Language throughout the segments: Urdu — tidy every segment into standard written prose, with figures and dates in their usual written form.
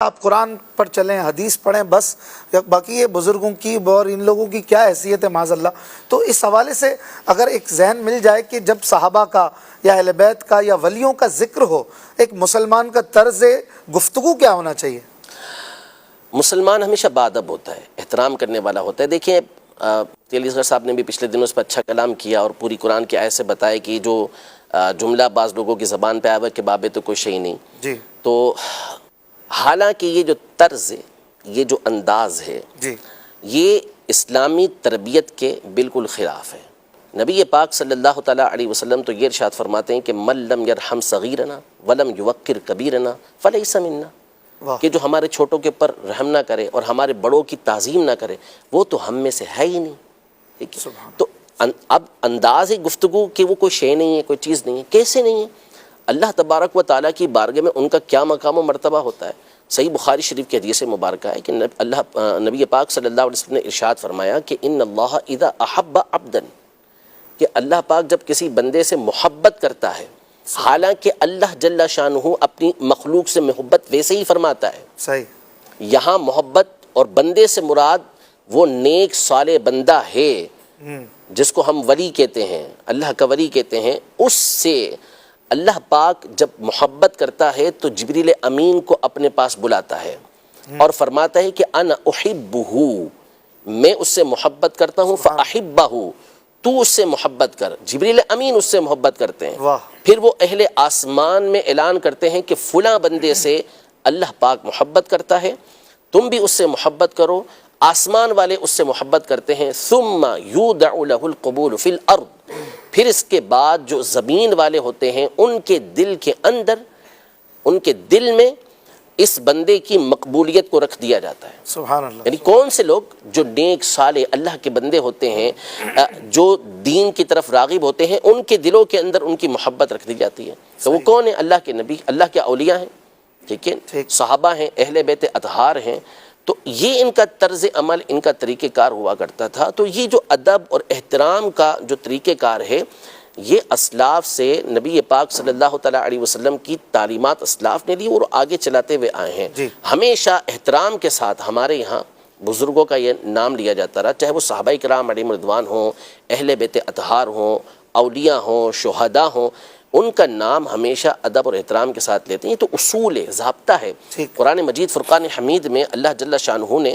آپ قرآن پر چلیں، حدیث پڑھیں، بس باقی یہ بزرگوں کی اور ان لوگوں کی کیا حیثیت ہے معاذ اللہ۔ تو اس حوالے سے اگر ایک ذہن مل جائے کہ جب صحابہ کا یا اہل بیت کا یا ولیوں کا ذکر ہو، ایک مسلمان کا طرز گفتگو کیا ہونا چاہیے؟ مسلمان ہمیشہ باادب ہوتا ہے، احترام کرنے والا ہوتا ہے۔ دیکھیں تیلی اصغر صاحب نے بھی پچھلے دنوں اس پر اچھا کلام کیا اور پوری قرآن کی آیت سے بتایا کہ جو جملہ بعض لوگوں کی زبان پہ آیا ہوا کہ بابے تو کوئی شے نہیں، جی تو حالانکہ یہ جو طرز ہے، یہ جو انداز ہے، جی یہ اسلامی تربیت کے بالکل خلاف ہے۔ نبی پاک صلی اللہ تعالیٰ علیہ وسلم تو یہ ارشاد فرماتے ہیں کہ من لم یرحم صغیرنا ولم یوقر کبیرنا فلیس منا، واہ، کہ جو ہمارے چھوٹوں کے اوپر رحم نہ کرے اور ہمارے بڑوں کی تعظیم نہ کرے وہ تو ہم میں سے ہے ہی نہیں۔ ٹھیک ہے؟ سبحان تو اب انداز گفتگو کہ وہ کوئی شے نہیں ہے، کوئی چیز نہیں ہے، کیسے نہیں ہے؟ اللہ تبارک و تعالیٰ کی بارگاہ میں ان کا کیا مقام و مرتبہ ہوتا ہے۔ صحیح بخاری شریف کی حدیث مبارکہ ہے کہ نبی پاک صلی اللہ علیہ وسلم نے ارشاد فرمایا کہ ان اللہ اذا احب عبدا، کہ اللہ پاک جب کسی بندے سے محبت کرتا ہے، حالانکہ اللہ جل شانہ اپنی مخلوق سے محبت ویسے ہی فرماتا ہے، صحیح، یہاں محبت اور بندے سے مراد وہ نیک صالح بندہ ہے جس کو ہم ولی کہتے ہیں، اللہ کا ولی کہتے ہیں، اس سے اللہ پاک جب محبت کرتا ہے تو جبریل امین کو اپنے پاس بلاتا ہے اور فرماتا ہے کہ انا احبہ، میں اس سے محبت کرتا ہوں، فاحبہ، تو اس سے محبت کر۔ جبریل امین اس سے محبت کرتے ہیں، واہ، پھر وہ اہل آسمان میں اعلان کرتے ہیں کہ فلاں بندے سے اللہ پاک محبت کرتا ہے، تم بھی اس سے محبت کرو۔ آسمان والے اس سے محبت کرتے ہیں، ثم یودع له القبول فی الارض، پھر اس کے بعد جو زمین والے ہوتے ہیں ان کے دل کے اندر، ان کے دل میں اس بندے کی مقبولیت کو رکھ دیا جاتا ہے۔ سبحان اللہ، یعنی کون سے لوگ جو نیک صالح اللہ کے بندے ہوتے ہیں، جو دین کی طرف راغب ہوتے ہیں، ان کے دلوں کے اندر ان کی محبت رکھ دی جاتی ہے۔ تو وہ کون ہیں؟ اللہ کے نبی، اللہ کے اولیاء ہیں، ٹھیک ہے، صحابہ ہیں، اہل بیت اطہار ہیں۔ تو یہ ان کا طرز عمل، ان کا طریقہ کار ہوا کرتا تھا۔ تو یہ جو ادب اور احترام کا جو طریقہ کار ہے، یہ اسلاف سے نبی پاک صلی اللہ تعالیٰ علیہ وسلم کی تعلیمات اسلاف نے لی اور آگے چلاتے ہوئے آئے ہیں۔ جی، ہمیشہ احترام کے ساتھ ہمارے یہاں بزرگوں کا یہ نام لیا جاتا رہا، چاہے وہ صحابہ کرام علیہم رضوان ہوں، اہل بیت اطہار ہوں، اولیاء ہوں، شہداء ہوں، ان کا نام ہمیشہ ادب اور احترام کے ساتھ لیتے ہیں۔ یہ تو اصول ہے، ضابطہ ہے۔ قرآن مجید فرقان حمید میں اللہ جل شانہ نے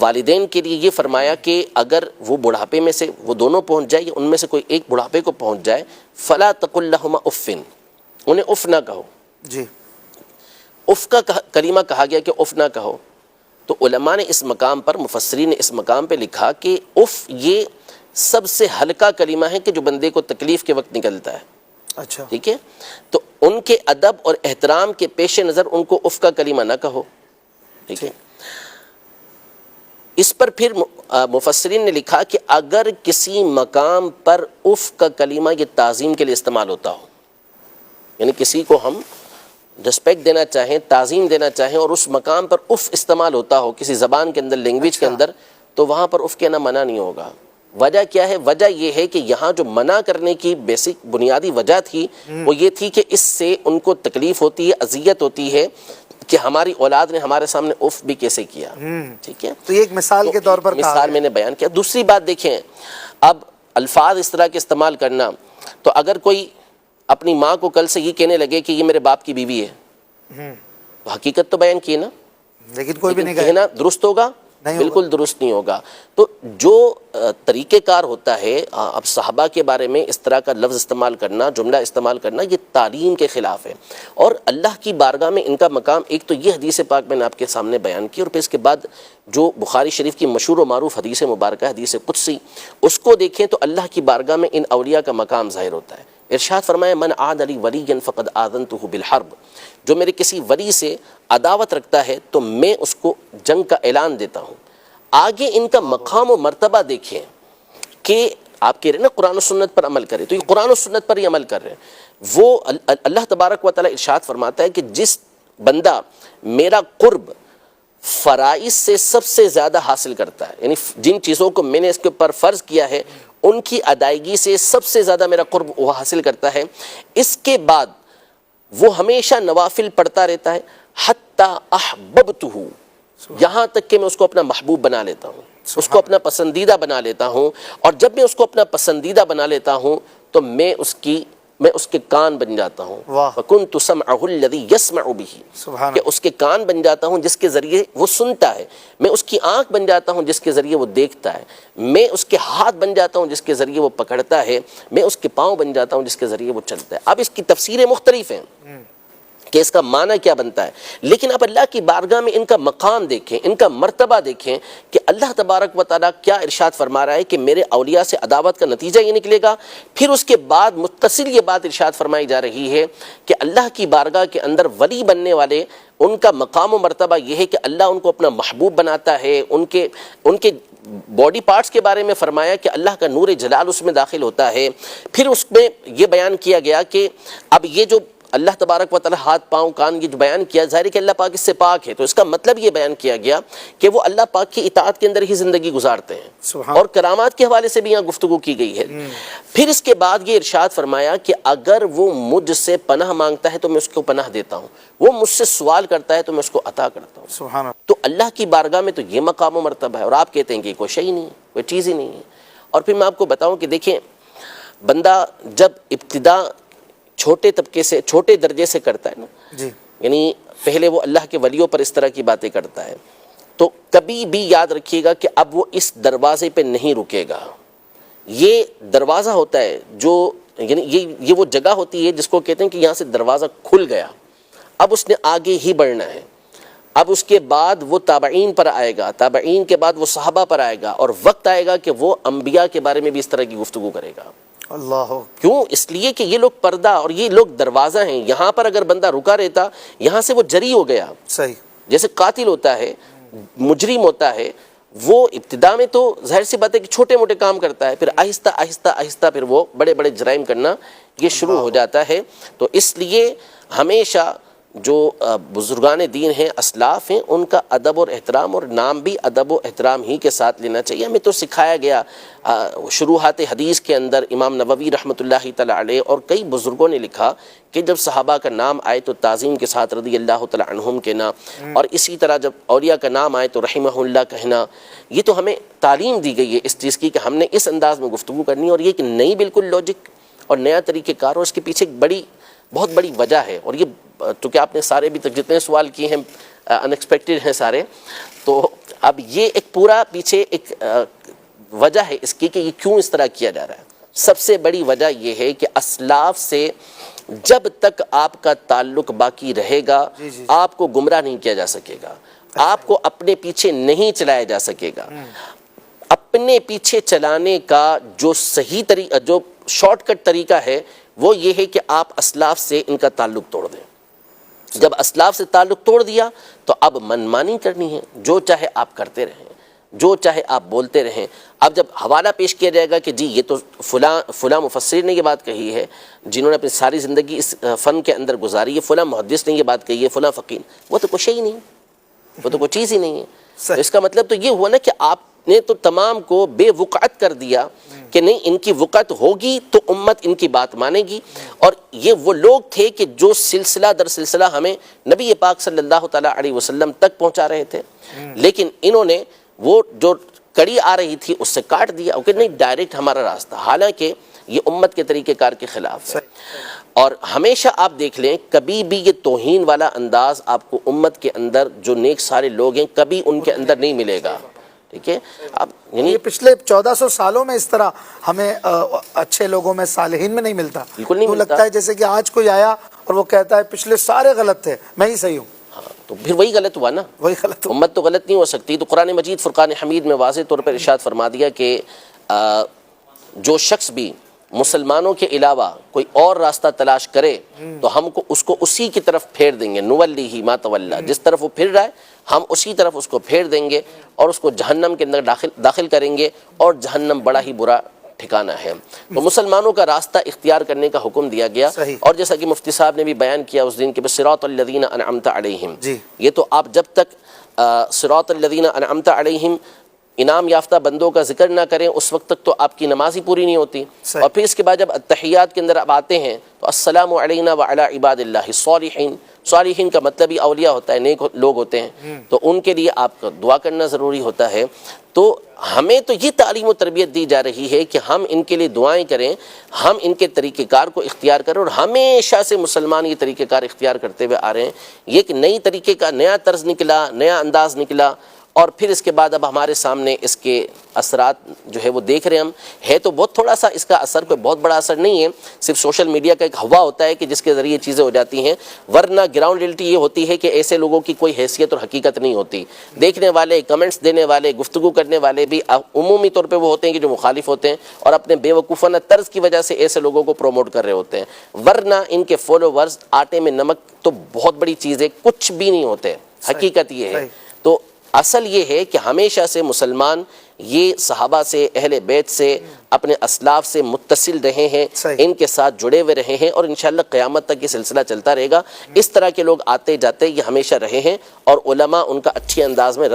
والدین کے لیے یہ فرمایا کہ اگر وہ بڑھاپے میں سے وہ دونوں پہنچ جائے یا ان میں سے کوئی ایک بڑھاپے کو پہنچ جائے، فلا تقل لہما اف، انہیں اف نہ کہو۔ جی، اف کا کلمہ کہا گیا کہ اف نہ کہو، تو علماء نے اس مقام پر، مفسرین نے اس مقام پہ لکھا کہ اف یہ سب سے ہلکا کلمہ ہے کہ جو بندے کو تکلیف کے وقت نکلتا ہے۔ اچھا، ٹھیک ہے، تو ان کے ادب اور احترام کے پیش نظر ان کو اف کا کلمہ نہ کہو۔ ٹھیک ہے، اس پر پھر مفسرین نے لکھا کہ اگر کسی مقام پر اف کا کلمہ یہ تعظیم کے لیے استعمال ہوتا ہو، یعنی کسی کو ہم رسپیکٹ دینا چاہیں، تعظیم دینا چاہیں، اور اس مقام پر اف استعمال ہوتا ہو کسی زبان کے اندر، لینگویج کے اندر، تو وہاں پر اف کہنا منع نہیں ہوگا۔ وجہ کیا ہے؟ وجہ یہ ہے کہ یہاں جو منع کرنے کی بیسک بنیادی وجہ تھی وہ یہ تھی کہ اس سے ان کو تکلیف ہوتی ہے، اذیت ہوتی ہے کہ ہماری اولاد نے ہمارے سامنے اف بھی کیسے کیا۔ ٹھیک ہے، تو یہ ایک مثال کے طور پر مثال میں نے بیان کیا۔ دوسری بات دیکھیں، اب الفاظ اس طرح کے استعمال کرنا، تو اگر کوئی اپنی ماں کو کل سے یہ کہنے لگے کہ یہ میرے باپ کی بیوی ہے، حقیقت تو بیان کی نا، لیکن کوئی بھی نہیں کہنا درست ہوگا؟ بالکل درست نہیں ہوگا۔ تو جو طریقہ کار ہوتا ہے، اب صحابہ کے بارے میں اس طرح کا لفظ استعمال کرنا، جملہ استعمال کرنا، یہ تعلیم کے خلاف ہے، اور اللہ کی بارگاہ میں ان کا مقام، ایک تو یہ حدیث پاک میں نے آپ کے سامنے بیان کی، اور پھر اس کے بعد جو بخاری شریف کی مشہور و معروف حدیث مبارکہ، حدیث قدسی، اس کو دیکھیں تو اللہ کی بارگاہ میں ان اولیاء کا مقام ظاہر ہوتا ہے۔ ارشاد فرمایا من عاد لی ولیا فقد آذنتہ بالحرب، جو میرے کسی ولی سے عداوت رکھتا ہے تو میں اس کو جنگ کا اعلان دیتا ہوں۔ آگے ان کا مقام و مرتبہ دیکھیں کہ آپ کہہ رہے ہیں نا قرآن و سنت پر عمل کرے، تو یہ قرآن و سنت پر ہی عمل کر رہے ہیں۔ وہ اللہ تبارک و تعالیٰ ارشاد فرماتا ہے کہ جس بندہ میرا قرب فرائض سے سب سے زیادہ حاصل کرتا ہے، یعنی جن چیزوں کو میں نے اس کے اوپر فرض کیا ہے ان کی ادائیگی سے سب سے زیادہ میرا قرب وہ حاصل کرتا ہے، اس کے بعد وہ ہمیشہ نوافل پڑھتا رہتا ہے، حتی حتی احببتہ، یہاں تک کہ میں اس کو اپنا محبوب بنا لیتا ہوں، اس کو اپنا پسندیدہ بنا لیتا ہوں، اور جب میں اس کو اپنا پسندیدہ بنا لیتا ہوں تو میں اس کے کان بن جاتا ہوں. وَكُنْتُ سَمْعَهُ الَّذِي يَسْمَعُ بِهِ، کہ اس کے کان بن جاتا ہوں جس کے ذریعے وہ سنتا ہے، میں اس کی آنکھ بن جاتا ہوں جس کے ذریعے وہ دیکھتا ہے، میں اس کے ہاتھ بن جاتا ہوں جس کے ذریعے وہ پکڑتا ہے، میں اس کے پاؤں بن جاتا ہوں جس کے ذریعے وہ چلتا ہے. اب اس کی تفسیریں مختلف ہیں کہ اس کا معنی کیا بنتا ہے، لیکن اب اللہ کی بارگاہ میں ان کا مقام دیکھیں، ان کا مرتبہ دیکھیں کہ اللہ تبارک و تعالیٰ کیا ارشاد فرما رہا ہے کہ میرے اولیاء سے عداوت کا نتیجہ یہ نکلے گا. پھر اس کے بعد متصل یہ بات ارشاد فرمائی جا رہی ہے کہ اللہ کی بارگاہ کے اندر ولی بننے والے ان کا مقام و مرتبہ یہ ہے کہ اللہ ان کو اپنا محبوب بناتا ہے. ان کے باڈی پارٹس کے بارے میں فرمایا کہ اللہ کا نور جلال اس میں داخل ہوتا ہے. پھر اس میں یہ بیان کیا گیا کہ اب یہ جو اللہ تبارک و تعالی ہاتھ پاؤں کان یہ جو بیان کیا، ظاہر ہے کہ اللہ پاک اس سے پاک ہے، تو اس کا مطلب یہ بیان کیا گیا کہ وہ اللہ پاک کی اطاعت کے اندر ہی زندگی گزارتے ہیں. اور کرامات کے حوالے سے بھی یہاں گفتگو کی گئی ہے. پھر اس کے بعد یہ ارشاد فرمایا کہ اگر وہ مجھ سے پناہ مانگتا ہے تو میں اس کو پناہ دیتا ہوں، وہ مجھ سے سوال کرتا ہے تو میں اس کو عطا کرتا ہوں. سبحان اللہ. تو اللہ کی بارگاہ میں تو یہ مقام و مرتبہ ہے، اور آپ کہتے ہیں کہ کوئی شے ہی نہیں ہے، کوئی چیز ہی نہیں ہے. اور پھر میں آپ کو بتاؤں کہ دیکھیں، بندہ جب ابتدا چھوٹے طبقے سے، چھوٹے درجے سے کرتا ہے نا، جی، یعنی پہلے وہ اللہ کے ولیوں پر اس طرح کی باتیں کرتا ہے، تو کبھی بھی یاد رکھیے گا کہ اب وہ اس دروازے پہ نہیں رکے گا. یہ دروازہ ہوتا ہے جو، یعنی یہ وہ جگہ ہوتی ہے جس کو کہتے ہیں کہ یہاں سے دروازہ کھل گیا، اب اس نے آگے ہی بڑھنا ہے. اب اس کے بعد وہ تابعین پر آئے گا، تابعین کے بعد وہ صحابہ پر آئے گا، اور وقت آئے گا کہ وہ انبیاء کے بارے میں بھی اس طرح کی گفتگو کرے گا. اللہ. کیوں؟ اس لیے کہ یہ لوگ پردہ اور یہ لوگ دروازہ ہیں. یہاں پر اگر بندہ رکا رہتا، یہاں سے وہ جری ہو گیا. صحیح. جیسے قاتل ہوتا ہے، مجرم ہوتا ہے، وہ ابتدا میں تو ظاہر سی بات ہے کہ چھوٹے موٹے کام کرتا ہے، پھر آہستہ آہستہ آہستہ پھر وہ بڑے بڑے جرائم کرنا یہ شروع ہو جاتا ہے. تو اس لیے ہمیشہ جو بزرگان دین ہیں، اسلاف ہیں، ان کا ادب اور احترام، اور نام بھی ادب و احترام ہی کے ساتھ لینا چاہیے. ہمیں تو سکھایا گیا شروحات حدیث کے اندر، امام نووی رحمۃ اللہ تعالیٰ علیہ اور کئی بزرگوں نے لکھا کہ جب صحابہ کا نام آئے تو تعظیم کے ساتھ رضی اللہ تعالیٰ عنہم کہنا، اور اسی طرح جب اولیاء کا نام آئے تو رحمہ اللہ کہنا. یہ تو ہمیں تعلیم دی گئی ہے اس چیز کی کہ ہم نے اس انداز میں گفتگو کرنی ہے. اور یہ ایک نئی بالکل لاجک اور نیا طریقہ کار، اور اس کے پیچھے ایک بہت بڑی وجہ ہے. اور یہ چونکہ آپ نے سارے بھی تک جتنے سوال کیے ہیں انیکسپیکٹڈ ہیں سارے، تو اب یہ ایک پورا پیچھے ایک وجہ ہے اس کی کہ یہ کیوں اس طرح کیا جا رہا ہے. سب سے بڑی وجہ یہ ہے کہ اسلاف سے جب تک آپ کا تعلق باقی رہے گا آپ کو گمراہ نہیں کیا جا سکے گا، آپ کو اپنے پیچھے نہیں چلایا جا سکے گا. اپنے پیچھے چلانے کا جو صحیح طریقہ، جو شارٹ کٹ طریقہ ہے، وہ یہ ہے کہ آپ اسلاف سے ان کا تعلق توڑ دیں. جب اسلاف سے تعلق توڑ دیا تو اب منمانی کرنی ہے، جو چاہے آپ کرتے رہیں، جو چاہے آپ بولتے رہیں. اب جب حوالہ پیش کیا جائے گا کہ جی یہ تو فلاں مفسر نے یہ بات کہی ہے، جنہوں نے اپنی ساری زندگی اس فن کے اندر گزاری ہے، فلاں محدث نے یہ بات کہی ہے، فلاں فقیر، وہ تو کچھ ہی نہیں، وہ تو کوئی چیز ہی نہیں ہے. تو اس کا مطلب تو یہ ہوا نا کہ آپ نے تو تمام کو بے وقعت کر دیا کہ نہیں، ان کی وقعت ہوگی تو امت ان کی بات مانے گی. اور یہ وہ لوگ تھے کہ جو سلسلہ در سلسلہ ہمیں نبی پاک صلی اللہ تعالیٰ علیہ وسلم تک پہنچا رہے تھے، لیکن انہوں نے وہ جو کڑی آ رہی تھی اس سے کاٹ دیا کہ نہیں ڈائریکٹ ہمارا راستہ، حالانکہ یہ امت کے طریقہ کار کے خلاف ہے. اور ہمیشہ آپ دیکھ لیں کبھی بھی یہ توہین والا انداز آپ کو امت کے اندر جو نیک سارے لوگ ہیں کبھی ان کے اندر نہیں ملے گا. ٹھیک ہے، اب یہ پچھلے 1400 سالوں میں اس طرح ہمیں اچھے لوگوں میں، صالحین میں نہیں ملتا. بالکل نہیں ملتا. لگتا ہے جیسے کہ آج کوئی آیا اور وہ کہتا ہے پچھلے سارے غلط تھے، میں ہی صحیح ہوں. تو پھر وہی غلط ہوا نا، وہی غلط. امت تو غلط نہیں ہو سکتی. تو قرآن مجید فرقان حمید میں واضح طور پر ارشاد فرما دیا کہ جو شخص بھی مسلمانوں کے علاوہ کوئی اور راستہ تلاش کرے تو ہم کو اس کو اسی کی طرف پھیر دیں گے، نولیہ ما تولی، جس طرف وہ پھر رہا ہے ہم اسی طرف اس کو پھیر دیں گے اور اس کو جہنم کے اندر داخل کریں گے، اور جہنم بڑا ہی برا ٹھکانہ ہے. تو مسلمانوں کا راستہ اختیار کرنے کا حکم دیا گیا. اور جیسا کہ مفتی صاحب نے بھی بیان کیا اس دن کہ صراط الذین انعمت علیہم، یہ تو آپ جب تک صراط الذین انعمت علیہم انعام یافتہ بندوں کا ذکر نہ کریں اس وقت تک تو آپ کی نماز ہی پوری نہیں ہوتی. اور پھر اس کے بعد جب التحیات کے اندر اب آتے ہیں تو السلام علینا وعلی عباد اللہ الصالحین، صالحین کا مطلب ہی اولیاء ہوتا ہے، نیک لوگ ہوتے ہیں، تو ان کے لیے آپ کا دعا کرنا ضروری ہوتا ہے۔ تو ہمیں تو یہ تعلیم و تربیت دی جا رہی ہے کہ ہم ان کے لیے دعائیں کریں، ہم ان کے طریقہ کار کو اختیار کریں، اور ہمیشہ سے مسلمان یہ طریقہ کار اختیار کرتے ہوئے آ رہے ہیں۔ یہ ایک نئی طریقے کا نیا طرز نکلا، نیا انداز نکلا، اور پھر اس کے بعد اب ہمارے سامنے اس کے اثرات جو ہے وہ دیکھ رہے ہیں ہم۔ ہے تو بہت تھوڑا سا اس کا اثر، کوئی بہت بڑا اثر نہیں ہے، صرف سوشل میڈیا کا ایک ہوا ہوتا ہے کہ جس کے ذریعے چیزیں ہو جاتی ہیں، ورنہ گراؤنڈ ریئلٹی یہ ہوتی ہے کہ ایسے لوگوں کی کوئی حیثیت اور حقیقت نہیں ہوتی۔ دیکھنے والے، کمنٹس دینے والے، گفتگو کرنے والے بھی عمومی طور پہ وہ ہوتے ہیں کہ جو مخالف ہوتے ہیں اور اپنے بے وقوفانہ طرز کی وجہ سے ایسے لوگوں کو پروموٹ کر رہے ہوتے ہیں، ورنہ ان کے فالوورز آٹے میں نمک تو بہت بڑی چیز ہے، کچھ بھی نہیں ہوتے، حقیقت یہ ہے۔ تو اصل یہ ہے کہ ہمیشہ سے مسلمان یہ صحابہ سے، اہل بیت سے، اپنے اسلاف سے متصل رہے ہیں، ان کے ساتھ جڑے ہوئے رہے ہیں، اور انشاءاللہ قیامت تک یہ سلسلہ چلتا رہے گا۔ اس طرح کے لوگ آتے جاتے یہ ہمیشہ رہے ہیں، اور علماء ان کا اچھے انداز میں رد